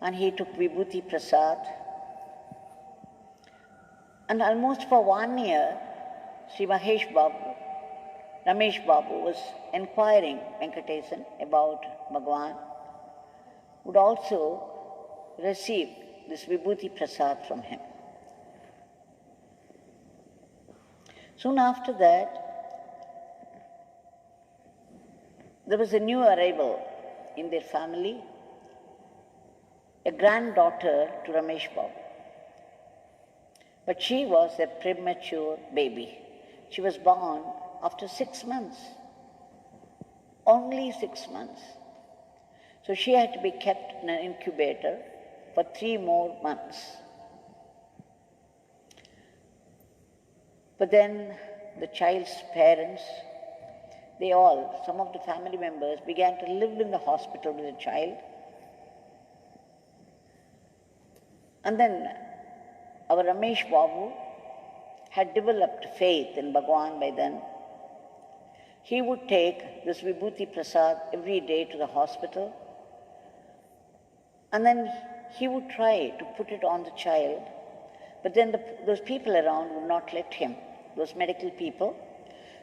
and he took Vibhuti Prasad. And almost for 1 year, Ramesh Babu was inquiring Venkatesan about Bhagwan, would also receive this Vibhuti Prasad from him. Soon after that, there was a new arrival in their family, a granddaughter to Ramesh Babu. But she was a premature baby. She was born after 6 months, only 6 months. So she had to be kept in an incubator for 3 more months. But then the child's parents, some of the family members began to live in the hospital with the child. And then our Ramesh Babu had developed faith in Bhagwan by then. He would take this Vibhuti Prasad every day to the hospital, and then he would try to put it on the child, but then those people around would not let him, those medical people.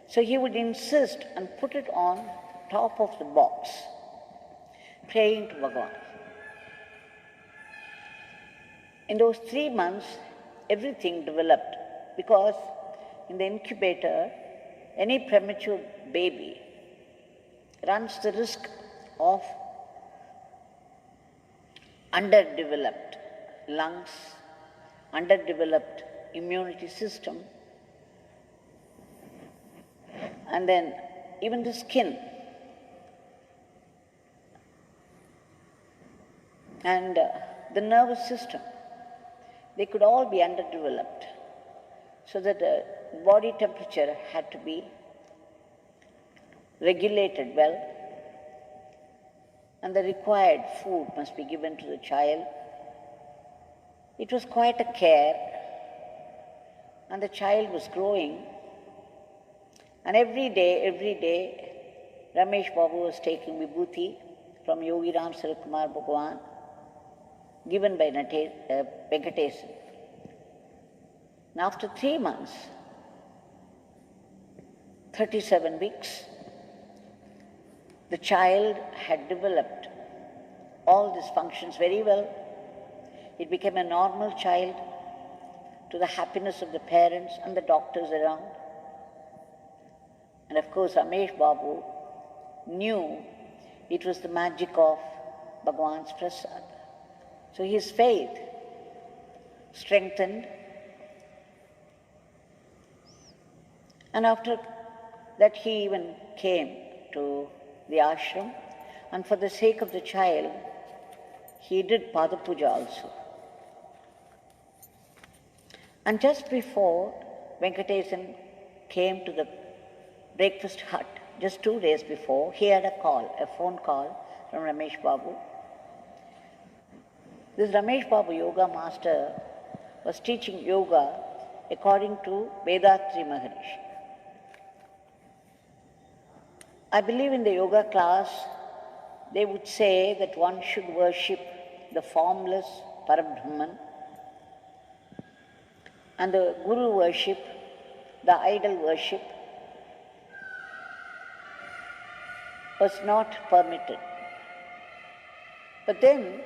So he would insist and put it on top of the box, praying to Bhagwan. In those 3 months, everything developed, because in the incubator, any premature baby runs the risk of underdeveloped lungs, underdeveloped immunity system, and then even the skin. And the nervous system, they could all be underdeveloped, so that the body temperature had to be regulated well, and the required food must be given to the child. It was quite a care, and the child was growing. And every day, Ramesh Babu was taking Vibhuti from Yogi Ramsuratkumar Bhagwan, given by Venkatesan. And after 3 months, 37 weeks, the child had developed all these functions very well. It became a normal child, to the happiness of the parents and the doctors around. And of course, Ramesh Babu knew it was the magic of Bhagwan's Prasad. So his faith strengthened. And after that, he even came to the ashram, and for the sake of the child, he did Pada Puja also. And just before Venkatesan came to the breakfast hut, just 2 days before, he had a phone call from Ramesh Babu. This Ramesh Babu yoga master was teaching yoga according to Vedatri Maharishi. I believe in the yoga class, they would say that one should worship the formless Parabrahman, and the Guru worship, the idol worship, was not permitted. But then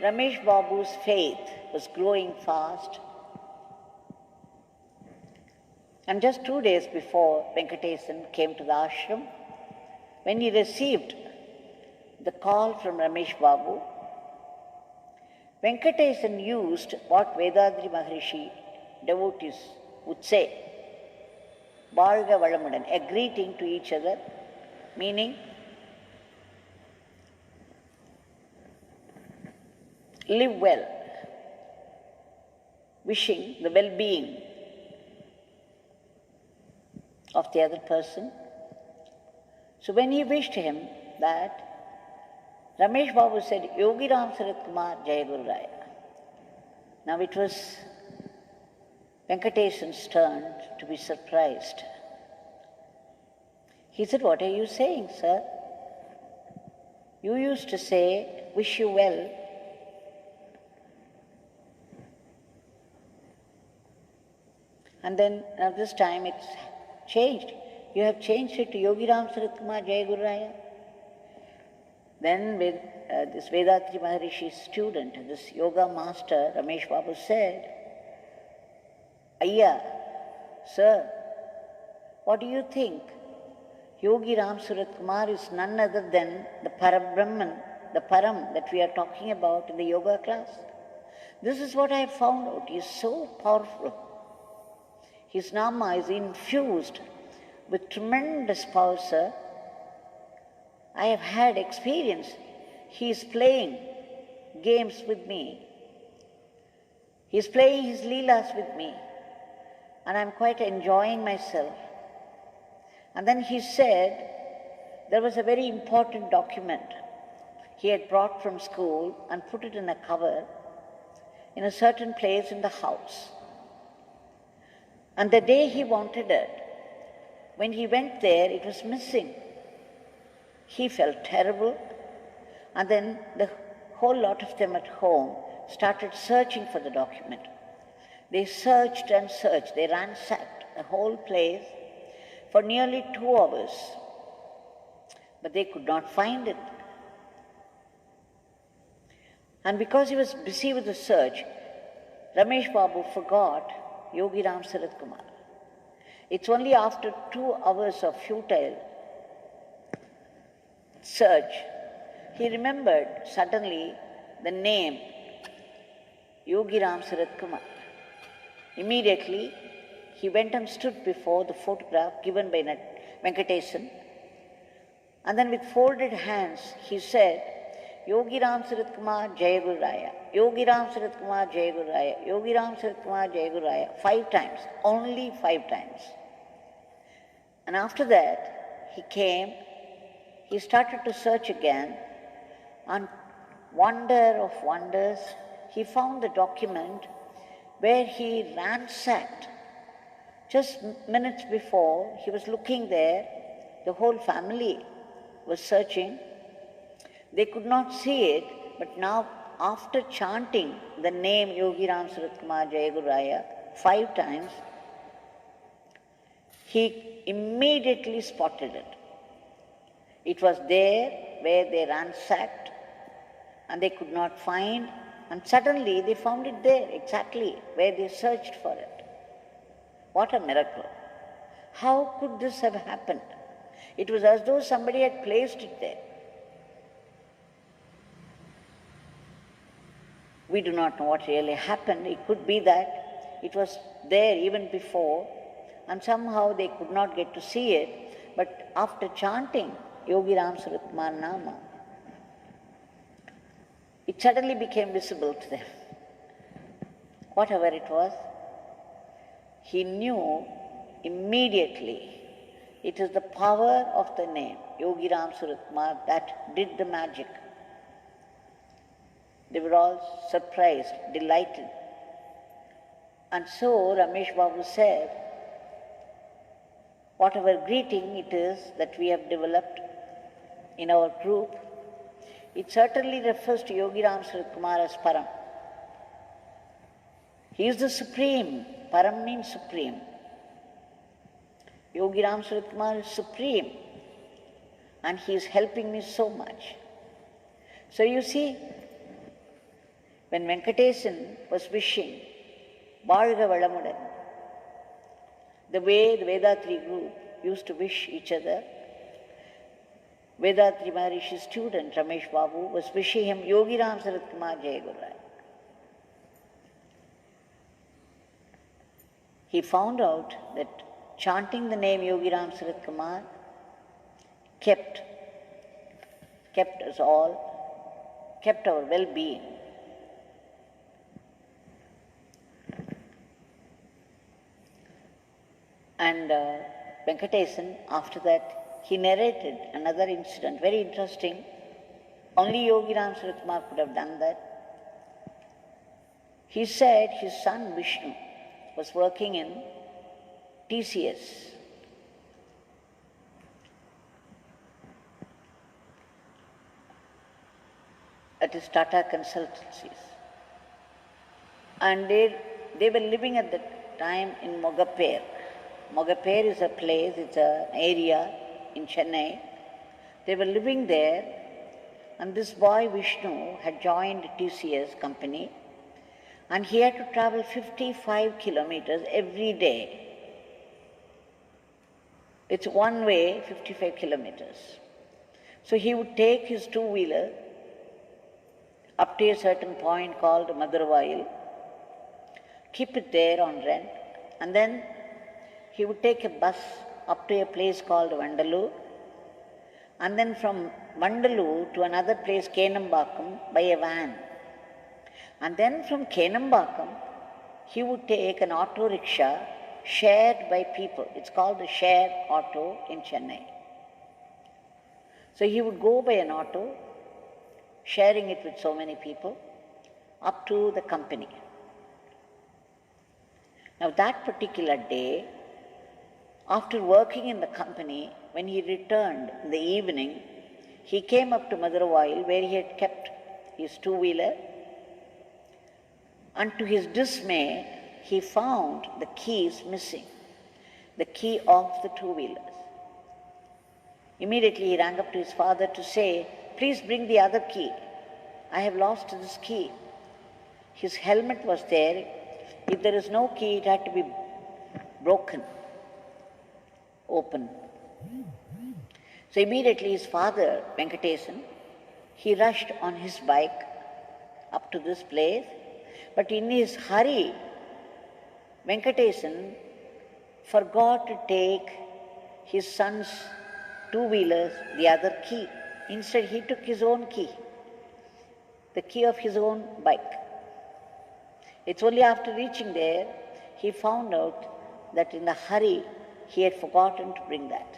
Ramesh Babu's faith was growing fast, and just 2 days before Venkatesan came to the ashram, when he received the call from Ramesh Babu, Venkatesan used what Vedadri Maharishi devotees would say, Bhalga Valamudan, a greeting to each other, meaning live well, wishing the well-being of the other person. So when he wished him that, Ramesh Babu said, Yogi Ramsuratkumar Jaya Guru Raya. Now it was Venkatesan's turn to be surprised. He said, what are you saying, sir? You used to say, wish you well And then this time it's changed. You have changed it to Yogi Ramsuratkumar Jai Guru Raya. Then with this Vedatri Maharishi's student, this yoga master, Ramesh Babu said, Ayya, sir, what do you think? Yogi Ramsuratkumar is none other than the Parabrahman, the Param that we are talking about in the yoga class. This is what I have found out. He is so powerful. His nama is infused with tremendous power, sir. I have had experience. He is playing games with me. He is playing his leelas with me. And I am quite enjoying myself. And then he said there was a very important document he had brought from school and put it in a cover in a certain place in the house. And the day he wanted it, when he went there, it was missing. He felt terrible, and then the whole lot of them at home started searching for the document. They searched and searched. They ransacked the whole place for nearly 2 hours, but they could not find it. And because he was busy with the search, Ramesh Babu forgot Yogi Ramsuratkumar. It's only after 2 hours of futile search, he remembered suddenly the name Yogi Ramsuratkumar. Immediately, he went and stood before the photograph given by Venkatesan, and then with folded hands, he said, Yogi Ramsuratkumar Jai Guru Raya, Yogi Ramsuratkumar Jai Guru Raya, Yogi Ramsuratkumar Jai Guru Raya, 5 times, only 5 times. And after that, he came, he started to search again, and wonder of wonders, he found the document where he ransacked. Just minutes before, he was looking there, the whole family was searching. They could not see it, but now after chanting the name Yogi Ramsuratkumar Jai Guru Raya 5 times, he immediately spotted it. It was there where they ransacked and they could not find, and suddenly they found it there, exactly where they searched for it. What a miracle. How could this have happened? It was as though somebody had placed it there. We do not know what really happened. It could be that it was there even before, and somehow they could not get to see it, but after chanting Yogi Ramsuratkumar Nama, it suddenly became visible to them. Whatever it was, he knew immediately it is the power of the name Yogi Ramsuratkumar that did the magic. They were all surprised, delighted. And so Ramesh Babu said, whatever greeting it is that we have developed in our group, it certainly refers to Yogi Ramsuratkumar as Param. He is the supreme. Param means supreme. Yogi Ramsuratkumar is supreme, and he is helping me so much. So you see, when Venkatesan was wishing, Bhagwan Valamudan, the way the Vedatri group used to wish each other, Vedatri Maharishi's student Ramesh Babu was wishing him Yogi Ramsuratkumar Jai Guru Raya. He found out that chanting the name Yogi Ramsuratkumar kept us all, kept our well-being. And Venkatesan, after that, he narrated another incident, very interesting. Only Yogi Ramsuratkumar could have done that. He said his son Vishnu was working in TCS. That is Tata Consultancies. And they were living at the time in Mogaper. Mogaper is a place, it's an area in Chennai. They were living there, and this boy Vishnu had joined TCS company, and he had to travel 55 kilometers every day. It's one way, 55 kilometers. So he would take his two-wheeler up to a certain point called Maduravayil, keep it there on rent, and then he would take a bus up to a place called Vandalur, and then from Vandalur to another place, Kenambakam, by a van. And then from Kenambakam, he would take an auto rickshaw shared by people. It's called the shared auto in Chennai. So he would go by an auto, sharing it with so many people, up to the company. Now that particular day, after working in the company, when he returned in the evening, he came up to Maduravayil where he had kept his two-wheeler, and to his dismay, he found the keys missing, the key of the two-wheelers. Immediately he rang up to his father to say, "Please bring the other key. I have lost this key." His helmet was there. If there is no key, it had to be broken, open. So immediately his father, Venkatesan, he rushed on his bike up to this place, but in his hurry, Venkatesan forgot to take his son's two-wheelers, the other key. Instead, he took his own key, the key of his own bike. It's only after reaching there, he found out that in the hurry, he had forgotten to bring that.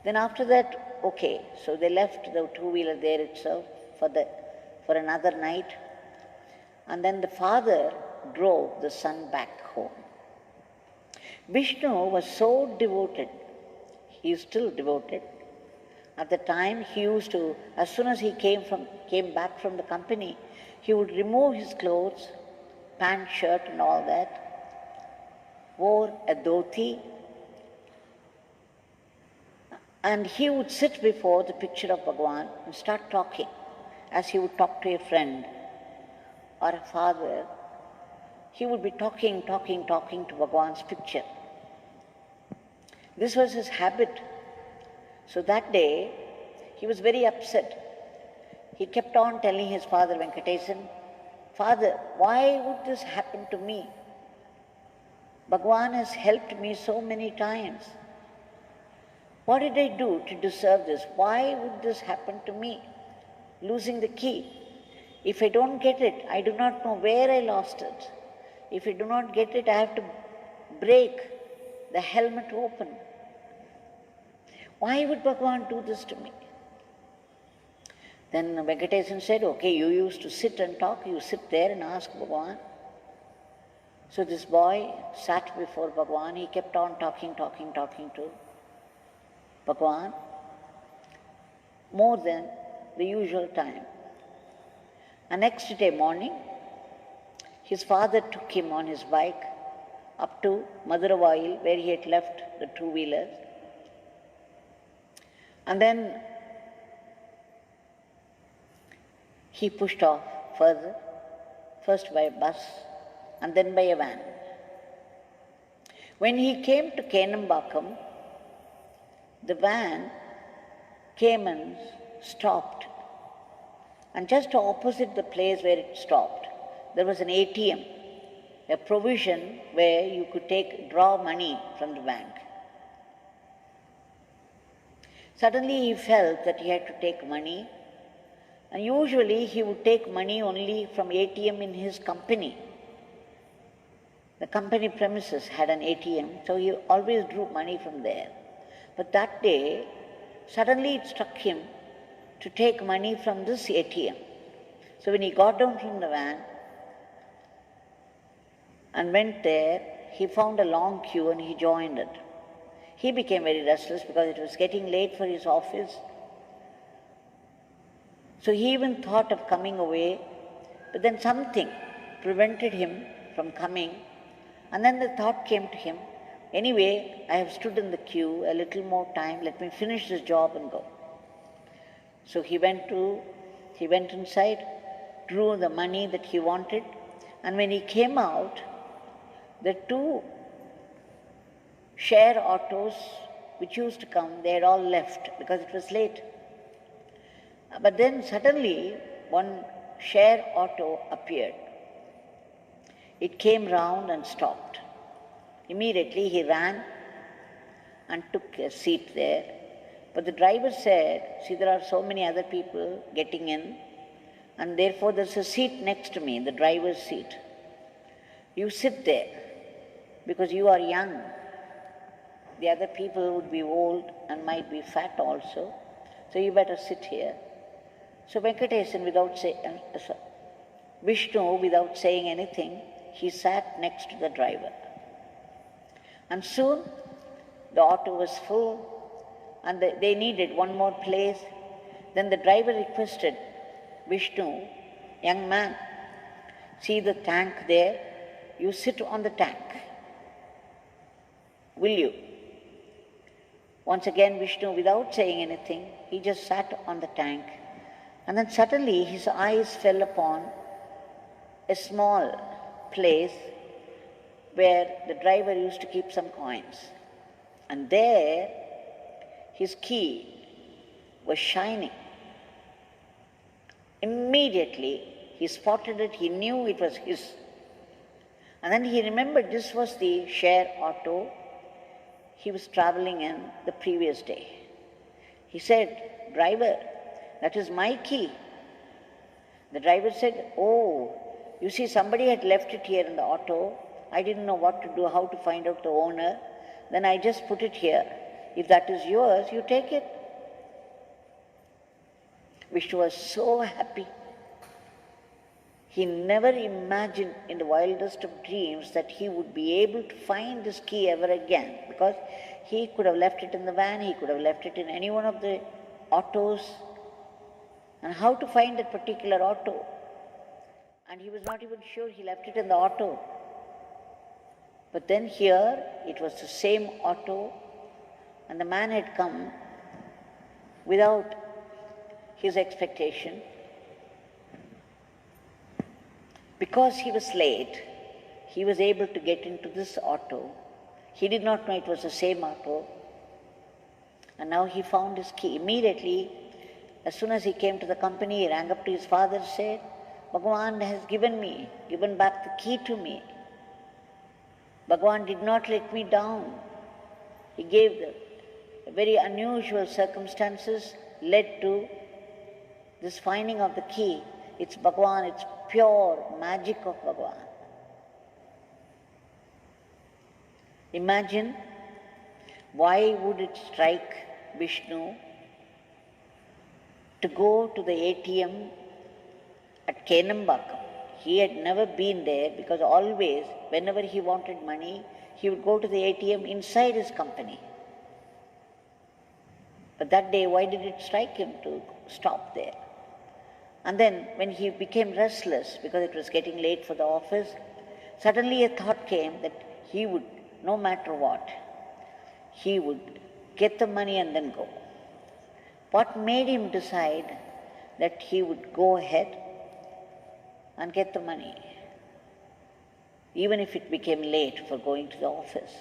Then after that, okay, so they left the two-wheeler there itself for another night. And then the father drove the son back home. Vishnu was so devoted, he is still devoted. At the time, he used to, as soon as he came back from the company, he would remove his clothes, pant, shirt and all that, wore a dhoti, and he would sit before the picture of Bhagwan and start talking, as he would talk to a friend or a father. He would be talking to Bhagwan's picture. This was his habit. So that day, he was very upset. He kept on telling his father, Venkatesan, "Father, why would this happen to me? Bhagwan has helped me so many times. What did I do to deserve this? Why would this happen to me? Losing the key. If I don't get it, I do not know where I lost it. If I do not get it, I have to break the helmet open. Why would Bhagwan do this to me?" Then Venkatesan said, "Okay, you used to sit and talk, you sit there and ask Bhagwan." So this boy sat before Bhagwan, he kept on talking to Bhagwan more than the usual time. And next day morning, his father took him on his bike up to Maduravayil where he had left the two-wheelers. And then he pushed off further, first by a bus and then by a van. When he came to Kenambakam, the van came and stopped. And just opposite the place where it stopped, there was an ATM, a provision where you could draw money from the bank. Suddenly he felt that he had to take money, and usually he would take money only from ATM in his company. The company premises had an ATM, so he always drew money from there. But that day, suddenly it struck him to take money from this ATM. So when he got down from the van and went there, he found a long queue and he joined it. He became very restless because it was getting late for his office. So he even thought of coming away, but then something prevented him from coming, And then the thought came to him, anyway, I have stood in the queue a little more time, let me finish this job and go. So he went inside, drew the money that he wanted, and when he came out, the two share autos which used to come, they had all left because it was late. But then suddenly one share auto appeared. It came round and stopped. Immediately he ran and took a seat there. But the driver said, see, there are so many other people getting in, and therefore there's a seat next to me, the driver's seat. You sit there because you are young. The other people would be old and might be fat also, so you better sit here. So Venkatesan, Vishnu, without saying anything, he sat next to the driver. And soon the auto was full and they needed one more place. Then the driver requested Vishnu, young man, see the tank there, you sit on the tank. Will you? Once again Vishnu, without saying anything, he just sat on the tank. And then suddenly his eyes fell upon a small place where the driver used to keep some coins. And there his key was shining. Immediately he spotted it, he knew it was his. And then he remembered this was the share auto he was traveling in the previous day. He said, driver, that is my key. The driver said, oh, you see, somebody had left it here in the auto. I didn't know what to do, how to find out the owner. Then I just put it here. If that is yours, you take it. Vishnu was so happy. He never imagined in the wildest of dreams that he would be able to find this key ever again, because he could have left it in the van, he could have left it in any one of the autos. And how to find that particular auto? And he was not even sure he left it in the auto. But then here, it was the same auto, and the man had come without his expectation. Because he was late, he was able to get into this auto. He did not know it was the same auto. And now he found his key. Immediately, as soon as he came to the company, he rang up to his father and said, Bhagwan has given back the key to me. Bhagwan did not let me down. He gave the very unusual circumstances led to this finding of the key. It's Bhagwan, it's pure magic of Bhagwan. Imagine, why would it strike Vishnu to go to the ATM at Kenambakam? He had never been there because always, whenever he wanted money, he would go to the ATM inside his company. But that day, why did it strike him to stop there? And then, when he became restless because it was getting late for the office, suddenly a thought came that he would, no matter what, he would get the money and then go. What made him decide that he would go ahead and get the money, even if it became late for going to the office?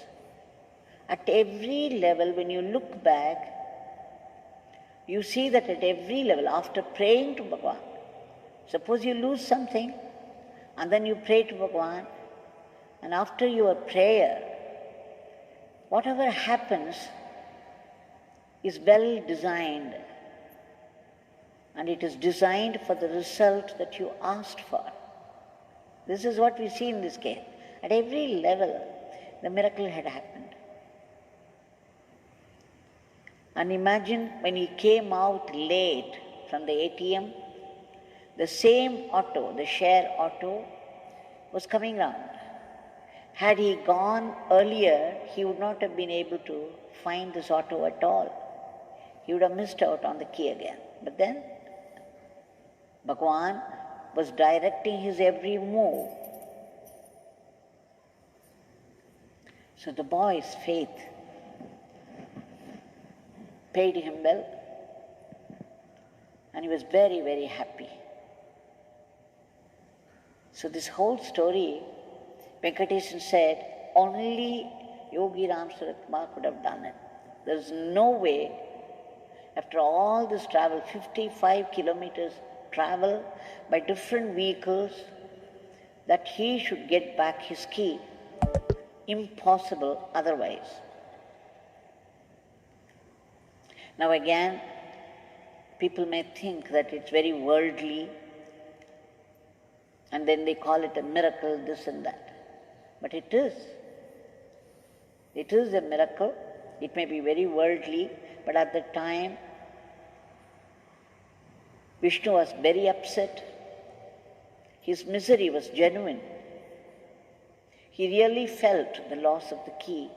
At every level, when you look back, you see that at every level, after praying to Bhagwan, suppose you lose something and then you pray to Bhagwan, and after your prayer, whatever happens is well designed, and it is designed for the result that you asked for. This is what we see in this case. At every level, the miracle had happened. And imagine when he came out late from the ATM, the same auto, the share auto, was coming round. Had he gone earlier, he would not have been able to find this auto at all. He would have missed out on the key again. But then, Bhagwan was directing his every move. So the boy's faith paid him well, and he was very, very happy. So this whole story, Venkatesan said, only Yogi Ramsuratkumar could have done it. There is no way, after all this travel, 55 kilometers travel by different vehicles, that he should get back his key. Impossible otherwise. Now again, people may think that it's very worldly, and then they call it a miracle, this and that. But it is. It is a miracle. It may be very worldly, but at the time, Vishnu was very upset. His misery was genuine. He really felt the loss of the key,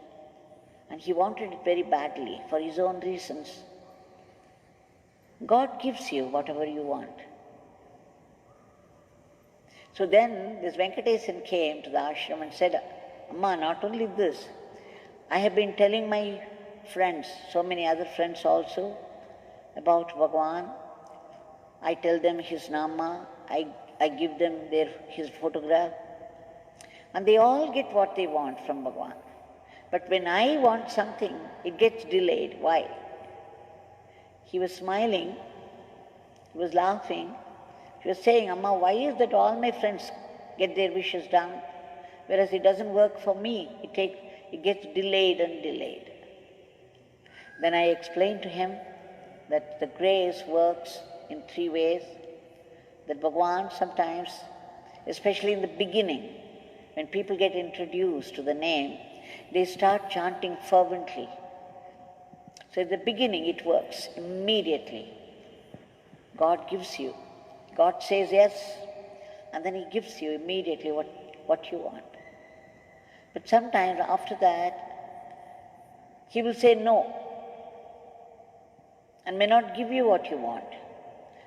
and he wanted it very badly for his own reasons. God gives you whatever you want. So then this Venkatesan came to the ashram and said, Amma, not only this, I have been telling my friends, so many other friends also, about Bhagwan. I tell them his nama, I give them his photograph, and they all get what they want from Bhagwan. But when I want something, it gets delayed. Why? He was smiling, he was laughing. He was saying, Amma, why is that all my friends get their wishes done, whereas it doesn't work for me? It gets delayed and delayed. Then I explained to him that the grace works in three ways. That Bhagwan sometimes, especially in the beginning, when people get introduced to the name, they start chanting fervently. So at the beginning it works immediately. God gives you. God says yes, and then He gives you immediately what you want. But sometimes after that, He will say no, and may not give you what you want.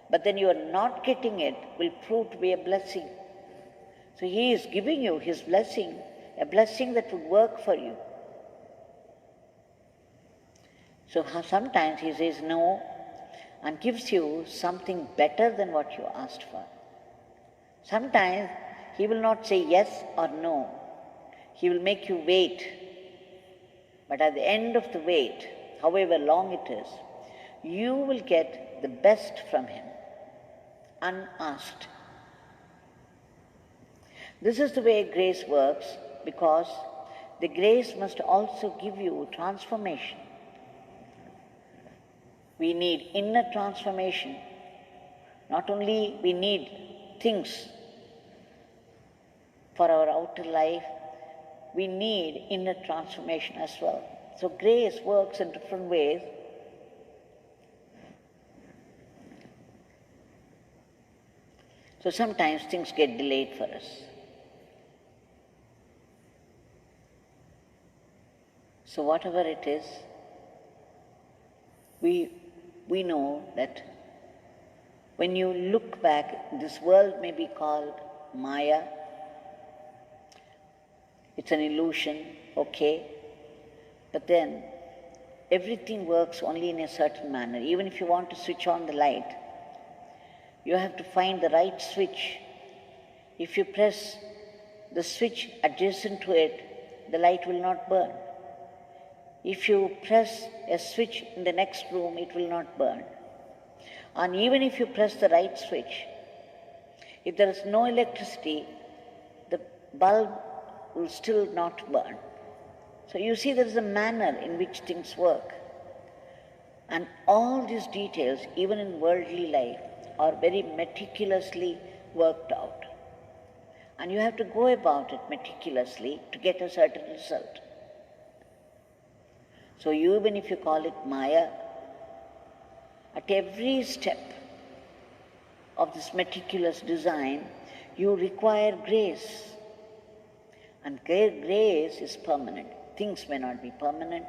But then your not getting it will prove to be a blessing. So He is giving you His blessing, a blessing that would work for you. So sometimes He says no and gives you something better than what you asked for. Sometimes He will not say yes or no. He will make you wait. But at the end of the wait, however long it is, you will get the best from Him, unasked. This is the way grace works, because the grace must also give you transformation. We need inner transformation. Not only we need things for our outer life, we need inner transformation as well. So grace works in different ways. So sometimes things get delayed for us. So whatever it is, we know that when you look back, this world may be called Maya. It's an illusion, okay. But then everything works only in a certain manner. Even if you want to switch on the light, you have to find the right switch. If you press the switch adjacent to it, the light will not burn. If you press a switch in the next room, it will not burn. And even if you press the right switch, if there is no electricity, the bulb will still not burn. So you see, there is a manner in which things work. And all these details, even in worldly life, are very meticulously worked out. And you have to go about it meticulously to get a certain result. So even if you call it Maya, at every step of this meticulous design, you require grace. And grace is permanent. Things may not be permanent.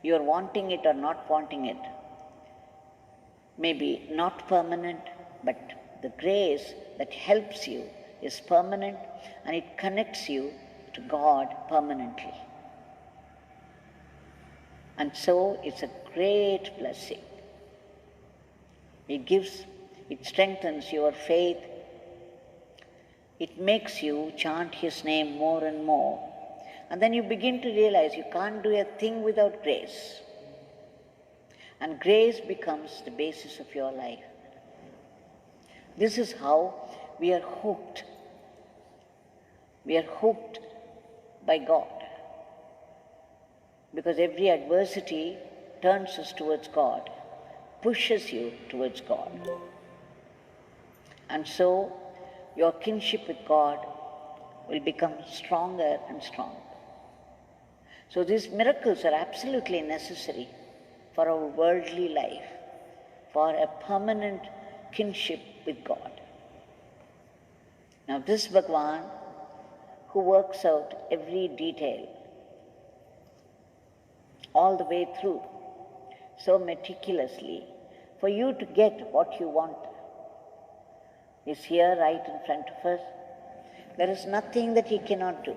You are wanting it or not wanting it. Maybe not permanent, but the grace that helps you is permanent, and it connects you to God permanently. And so it's a great blessing. It strengthens your faith. It makes you chant His name more and more. And then you begin to realize you can't do a thing without grace. And grace becomes the basis of your life. This is how we are hooked. We are hooked by God. Because every adversity turns us towards God, pushes you towards God. And so your kinship with God will become stronger and stronger. So these miracles are absolutely necessary for our worldly life, for a permanent kinship with God. Now this Bhagwan, who works out every detail, all the way through, so meticulously, for you to get what you want, is here right in front of us. There is nothing that He cannot do.